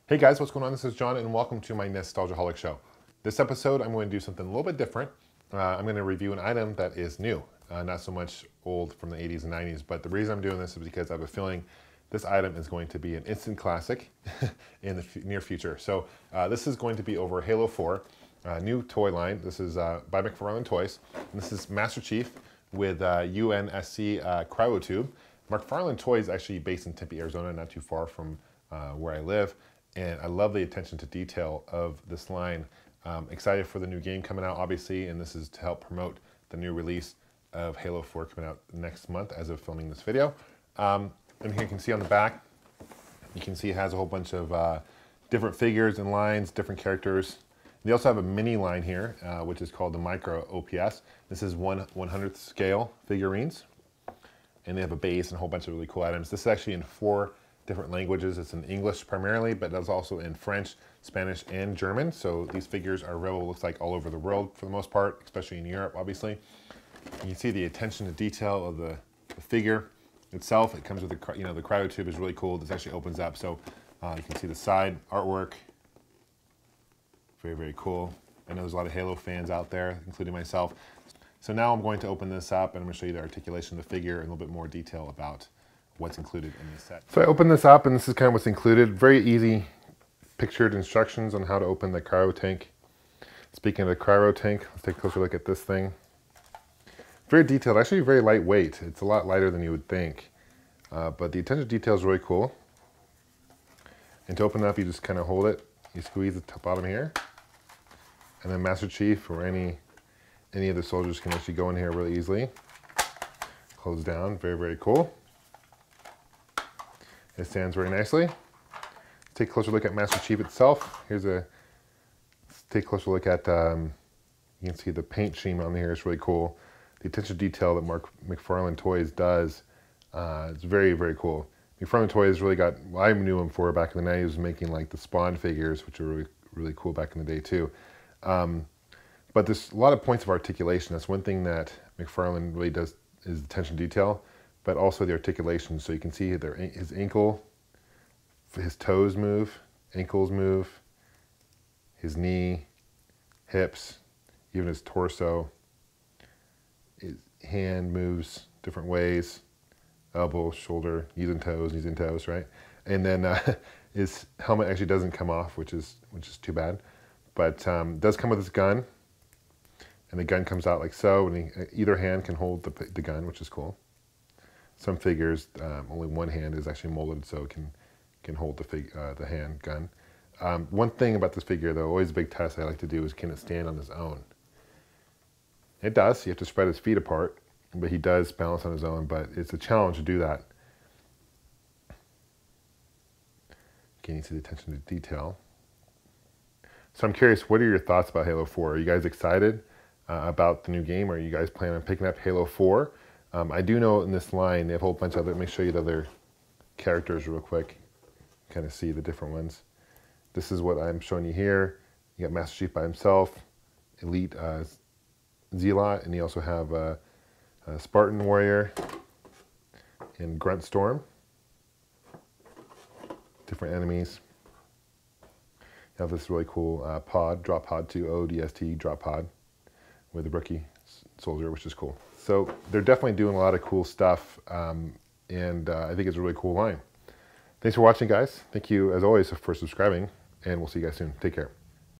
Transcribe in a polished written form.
Hey guys, what's going on? This is John and welcome to my NEStalgiaholic show. This episode I'm going to do something a little bit different. I'm going to review an item that is new, not so much old from the 80s and 90s, but the reason I'm doing this is because I have a feeling this item is going to be an instant classic in the near future. So this is going to be over Halo 4, new toy line. This is by McFarlane Toys, and this is Master Chief with UNSC Cryotube. McFarlane Toys is actually based in Tempe, Arizona, not too far from where I live. And I love the attention to detail of this line. Excited for the new game coming out, obviously, and this is to help promote the new release of Halo 4 coming out next month as of filming this video. And here you can see on the back, you can see it has a whole bunch of different figures and lines, different characters. They also have a mini line here, which is called the Micro OPS. This is 1/100th scale figurines. And they have a base and a whole bunch of really cool items. This is actually in 4 different languages. It's in English primarily, but it's also in French, Spanish, and German. So these figures are available, looks like, all over the world for the most part, especially in Europe, obviously. You can see the attention to detail of the figure itself. It comes with the cryotube is really cool. This actually opens up, so you can see the side artwork. Very, very cool. I know there's a lot of Halo fans out there, including myself. So now I'm going to open this up and I'm going to show you the articulation of the figure and a little bit more detail about what's included in this set. So I opened this up and this is kind of what's included. Very easy pictured instructions on how to open the cryo tank. Speaking of the cryo tank, let's take a closer look at this thing. Very detailed, actually very lightweight. It's a lot lighter than you would think. But the attention to detail is really cool. And to open it up, you just kind of hold it. You squeeze the top bottom here. And then Master Chief or any of the soldiers can actually go in here really easily. Close down, very, very cool. It stands very nicely. Let's take a closer look at Master Chief itself. Let's take a closer look at, you can see the paint scheme on here is really cool. The attention to detail that McFarlane Toys does, it's very, very cool. McFarlane Toys really got, well, I knew him for back in the 90s, was making like the Spawn figures, which were really, really cool back in the day too. But there's a lot of points of articulation. That's one thing that McFarlane really does, is attention to detail, but also the articulation. So you can see his ankle, his toes move, ankles move, his knee, hips, even his torso. His hand moves different ways, elbow, shoulder, knees and toes, right? And then his helmet actually doesn't come off, which is too bad. But does come with his gun. And the gun comes out like so, and either hand can hold the gun, which is cool. Some figures, only one hand is actually molded so it can hold the handgun. One thing about this figure, though, always a big test I like to do is, can it stand on its own? It does. You have to spread his feet apart, but he does balance on his own, but it's a challenge to do that. Again, you see the attention to detail. So I'm curious, what are your thoughts about Halo 4? Are you guys excited about the new game? Are you guys planning on picking up Halo 4? I do know in this line, they have a whole bunch of it. Let me show you the other characters real quick. Kind of see the different ones. This is what I'm showing you here. You got Master Chief by himself, Elite Zealot, and you also have a Spartan Warrior and Grunt Storm. Different enemies. You have this really cool pod, drop pod 2, ODST drop pod with the rookie soldier, which is cool. So they're definitely doing a lot of cool stuff, and I think it's a really cool line. Thanks for watching, guys. Thank you, as always, for subscribing, and we'll see you guys soon. Take care.